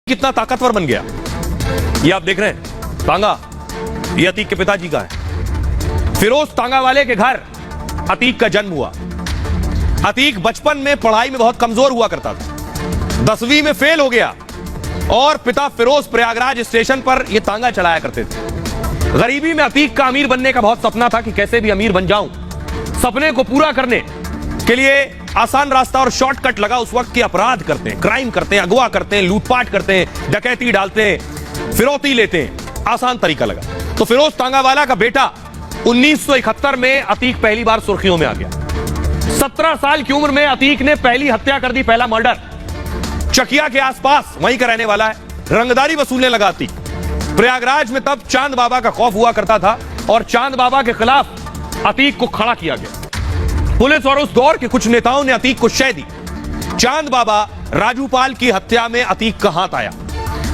कितना ताकतवर बन गया ये आप देख रहे हैं। तांगा ये अतीक के पिताजी का है। फिरोज तांगा वाले के घर अतीक का जन्म हुआ। अतीक बचपन में पढ़ाई में बहुत कमजोर हुआ करता था, 10वीं में फेल हो गया और पिता फिरोज प्रयागराज स्टेशन पर यह तांगा चलाया करते थे। गरीबी में अतीक का अमीर बनने का बहुत सपना था कि कैसे भी अमीर बन जाऊं। सपने को पूरा करने के लिए आसान रास्ता और शॉर्टकट लगा उस वक्त के अपराध करते हैं, क्राइम करते हैं, अगवा करते हैं, लूटपाट करते हैं, डकैती डालते हैं, फिरौती लेते हैं। आसान तरीका लगा तो फिरोज तांगावाला का बेटा 1971 में अतीक पहली बार सुर्खियों में आ गया। 17 साल की उम्र में अतीक ने पहली हत्या कर दी, पहला मर्डर। चकिया के आसपास वहीं का रहने वाला है, रंगदारी वसूलने लगा अतीक। प्रयागराज में तब चांद बाबा का खौफ हुआ करता था और चांद बाबा के खिलाफ अतीक को खड़ा किया गया। पुलिस और उस दौर के कुछ नेताओं ने अतीक को शय दी। चांद बाबा राजूपाल की हत्या में अतीक का हाथ आया।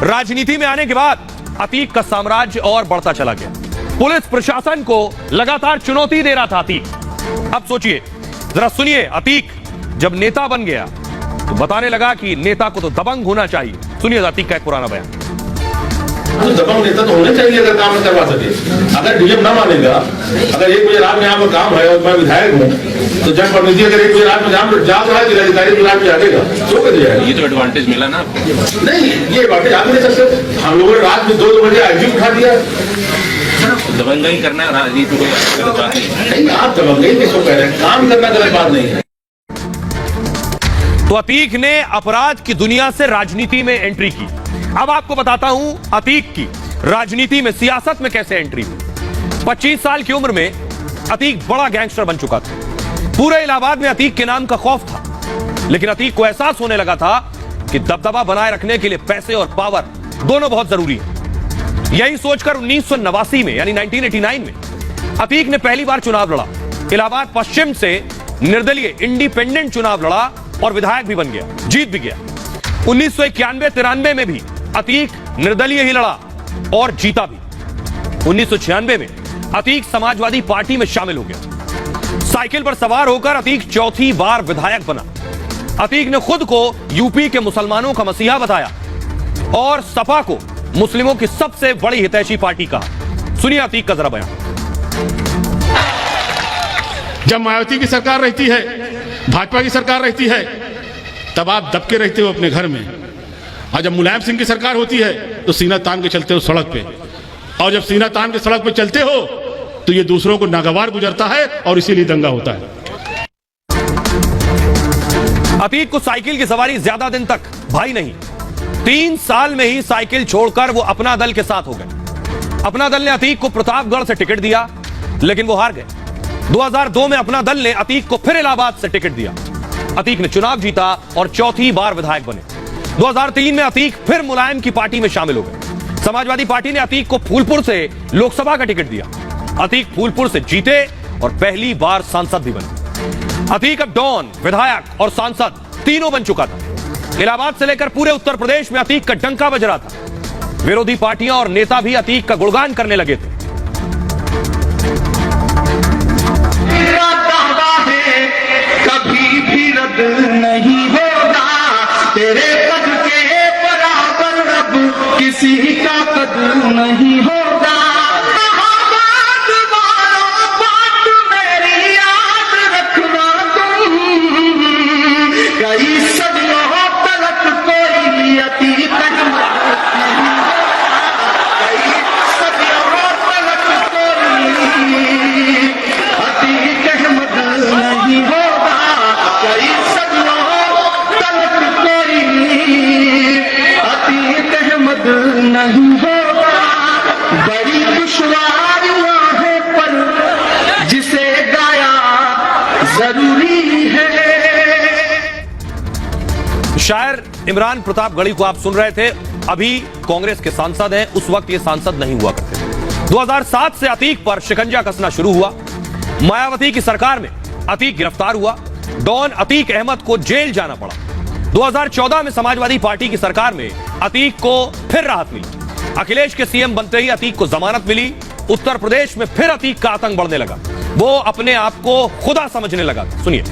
राजनीति में आने के बाद अतीक का साम्राज्य और बढ़ता चला गया। पुलिस प्रशासन को लगातार चुनौती दे रहा था अतीक। अब सोचिए, जरा सुनिए, अतीक जब नेता बन गया तो बताने लगा कि नेता को तो दबंग होना चाहिए। सुनिए अतीक का एक पुराना बयान। तो दबंग नेता तो होना चाहिए अगर काम करवा सके। अगर डीएम ना मानेगा, अगर 1 बजे रात में यहाँ पर काम है और मैं विधायक हूँ तो जनप्रतिनिधि अगर 1 बजे रात में जा रहा है जिलाधिकारी रात में आएगा तो कर जाएगा। ये तो एडवांटेज मिला ना आपको। नहीं, ये एडवांटेज आप नहीं सकते। हम लोगों ने रात में 2 बजे आईजी उठा दिया। दबंगई करना राजनीति को गलत बात नहीं, आप दबंगई किसको कह रहे हैं? काम करना गलत बात नहीं है। तो अतीक ने अपराध की दुनिया से राजनीति में एंट्री की। अब आपको बताता हूं अतीक की राजनीति में, सियासत में कैसे एंट्री हुई। 25 साल की उम्र में अतीक बड़ा गैंगस्टर बन चुका था। पूरे इलाहाबाद में अतीक के नाम का खौफ था, लेकिन अतीक को एहसास होने लगा था कि दबदबा बनाए रखने के लिए पैसे और पावर दोनों बहुत जरूरी है। यही सोचकर 1989 में यानी 1989 में अतीक ने पहली बार चुनाव लड़ा। इलाहाबाद पश्चिम से निर्दलीय इंडिपेंडेंट चुनाव लड़ा और विधायक भी बन गया, जीत भी गया। 1991-93 में भी अतीक निर्दलीय ही लड़ा और जीता भी। 1996 में अतीक समाजवादी पार्टी में शामिल हो गया। साइकिल पर सवार होकर अतीक चौथी बार विधायक बना। अतीक ने खुद को यूपी के मुसलमानों का मसीहा बताया और सपा को मुस्लिमों की सबसे बड़ी हितैषी पार्टी कहा। सुनिए अतीक का जरा बयान। जब मायावती की सरकार रहती है, भाजपा की सरकार रहती है, तब आप दबके रहते हो अपने घर में, और जब मुलायम सिंह की सरकार होती है तो सीना तान के चलते हो सड़क पे, और जब सीना तान के सड़क पे चलते हो तो ये दूसरों को नागवार गुजरता है और इसीलिए दंगा होता है। अतीक को साइकिल की सवारी ज्यादा दिन तक भाई नहीं। 3 साल में ही साइकिल छोड़कर वो अपना दल के साथ हो गए। अपना दल ने अतीक को प्रतापगढ़ से टिकट दिया, लेकिन वो हार गए। 2002 में अपना दल ने अतीक को फिर इलाहाबाद से टिकट दिया। अतीक ने चुनाव जीता और चौथी बार विधायक बने। 2003 में अतीक फिर मुलायम की पार्टी में शामिल हो गए। समाजवादी पार्टी ने अतीक को फूलपुर से लोकसभा का टिकट दिया। अतीक फूलपुर से जीते और पहली बार सांसद भी बने। अतीक अब डॉन, विधायक और सांसद तीनों बन चुका था। इलाहाबाद से लेकर पूरे उत्तर प्रदेश में अतीक का डंका बज रहा था। विरोधी पार्टियां और नेता भी अतीक का गुणगान करने लगे थे। कभी भी रद्द नहीं होगा तेरे पद के बराबर रब किसी का कद नहीं होगा। बात मेरी याद रखना तुम, कई सदियों तलक कोई अतीत नहीं होगा। बड़ी दुश्वारियां हैं पर जिसे गाया जरूरी है। शायर इमरान प्रतापगढ़ी को आप सुन रहे थे। अभी कांग्रेस के सांसद हैं, उस वक्त ये सांसद नहीं हुआ करते थे। 2007 से अतीक पर शिकंजा कसना शुरू हुआ। मायावती की सरकार में अतीक गिरफ्तार हुआ। डॉन अतीक अहमद को जेल जाना पड़ा। 2014 में समाजवादी पार्टी की सरकार में अतीक को फिर राहत मिली। अखिलेश के सीएम बनते ही अतीक को जमानत मिली। उत्तर प्रदेश में फिर अतीक का आतंक बढ़ने लगा। वो अपने आप को खुदा समझने लगा। सुनिए।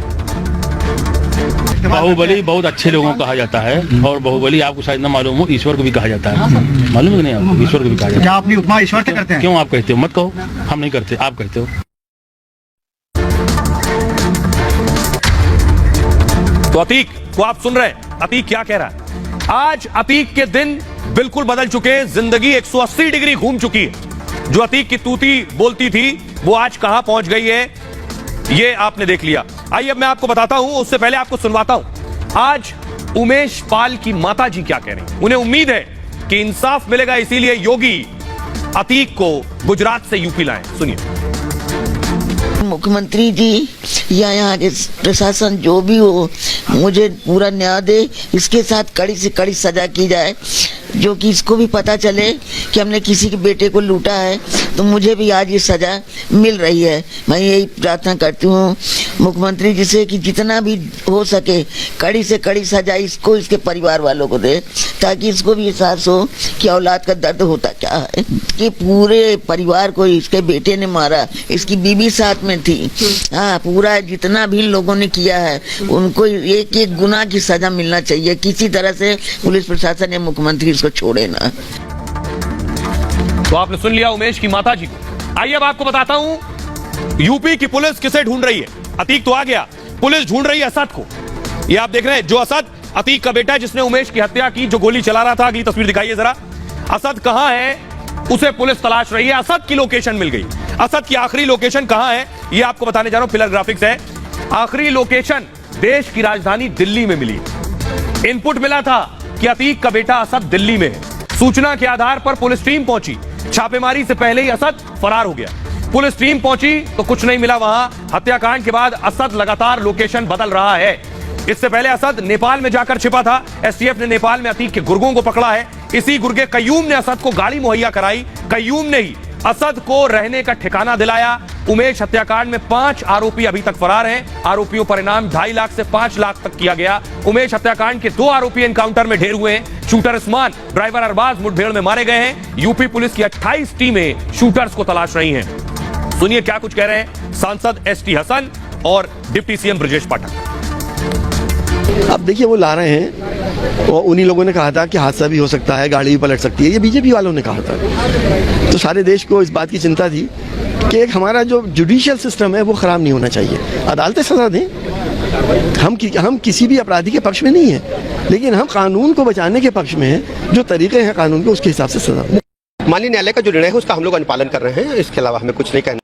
इस्तेमाल बाहुबली बहुत अच्छे लोगों को कहा जाता है, और बाहुबली आपको शायद न मालूम हो, ईश्वर को भी कहा जाता है। मालूम है कि नहीं आपको? ईश्वर को भी कहा जाता है। क्या अपनी उपमा ईश्वर से करते हैं? क्यों आप कहते हो? मत कहो, हम नहीं करते, आप कहते हो। तो अतीक को आप सुन रहे हैं, अतीक क्या कह रहा है? आज अतीक के दिन बिल्कुल बदल चुके हैं, जिंदगी 180 डिग्री घूम चुकी है। जो अतीक की तूती बोलती थी वो आज कहां पहुंच गई है, ये आपने देख लिया। आइए अब मैं आपको बताता हूं, उससे पहले आपको सुनवाता हूं आज उमेश पाल की माता जी क्या कह रही हैं। उन्हें उम्मीद है कि इंसाफ मिलेगा, इसीलिए योगी अतीक को गुजरात से यूपी लाए। सुनिए। मुख्यमंत्री जी या यहाँ के प्रशासन जो भी हो, मुझे पूरा न्याय दे, इसके साथ कड़ी से कड़ी सजा की जाए, जो कि इसको भी पता चले कि हमने किसी के बेटे को लूटा है, तो मुझे भी आज ये सजा मिल रही है। मैं यही प्रार्थना करती हूँ मुख्यमंत्री जी से कि जितना भी हो सके कड़ी से कड़ी सजा इसको, इसके परिवार वालों को दे, ताकि इसको भी एहसास हो कि औलाद का दर्द होता क्या है। कि पूरे परिवार को इसके बेटे ने मारा, इसकी बीवी साथ में थी। हाँ, पूरा जितना भी लोगों ने किया है उनको एक एक गुना की सजा मिलना चाहिए। किसी तरह से पुलिस प्रशासन या मुख्यमंत्री इसको छोड़े ना। तो आपने सुन लिया उमेश की माता जी को। आइए अब आपको बताता हूं यूपी की पुलिस किसे ढूंढ रही है। अतीक तो आ गया, पुलिस ढूंढ रही है असद को। ये आप देख रहे हैं, जो असद अतीक का बेटा है जिसने उमेश की हत्या की, जो गोली चला रहा था। अगली तस्वीर दिखाइए जरा। असद कहां है, उसे पुलिस तलाश रही है। असद की लोकेशन मिल गई। असद की आखिरी लोकेशन कहां है ये आपको बताने जा रहा हूं। पिलर ग्राफिक्स है। आखिरी लोकेशन देश की राजधानी दिल्ली में मिली। इनपुट मिला था कि अतीक का बेटा असद दिल्ली में है। सूचना के आधार पर पुलिस टीम पहुंची। छापेमारी से पहले ही असद फरार हो गया। पुलिस टीम पहुंची तो कुछ नहीं मिला वहां। हत्याकांड के बाद असद लगातार लोकेशन बदल रहा है। इससे पहले असद नेपाल में जाकर छिपा था। एसटीएफ ने नेपाल में अतीक के गुर्गों को पकड़ा है। इसी गुर्गे कयूम ने असद को गाड़ी मुहैया कराई। कयूम ने ही असद को रहने का ठिकाना दिलाया। उमेश हत्याकांड में 5 आरोपी अभी तक फरार हैं। आरोपियों पर इनाम 2.5 लाख से 5 लाख तक किया गया। उमेश हत्याकांड के 2 आरोपी एनकाउंटर में ढेर हुए हैं। शूटर उस्मान, ड्राइवर अरबाज मुठभेड़ में मारे गए हैं। यूपी पुलिस की 28 टीमें शूटर्स को तलाश रही हैं। सुनिए क्या कुछ कह रहे हैं सांसद एसटी हसन और डिप्टी सीएम ब्रजेश पाठक। अब देखिए, वो ला रहे हैं, और उन्हीं लोगों ने कहा था कि हादसा भी हो सकता है, गाड़ी भी पलट सकती है। ये बीजेपी वालों ने कहा था। तो सारे देश को इस बात की चिंता थी कि एक हमारा जो जुडिशियल सिस्टम है वो खराब नहीं होना चाहिए। अदालतें सजा दें। हम किसी भी अपराधी के पक्ष में नहीं है, लेकिन हम कानून को बचाने के पक्ष में हैं। जो तरीके हैं कानून के, उसके हिसाब से सजा। माननीय न्यायालय का जो निर्णय है उसका हम लोग अनुपालन कर रहे हैं। इसके अलावा हमें कुछ नहीं कहना।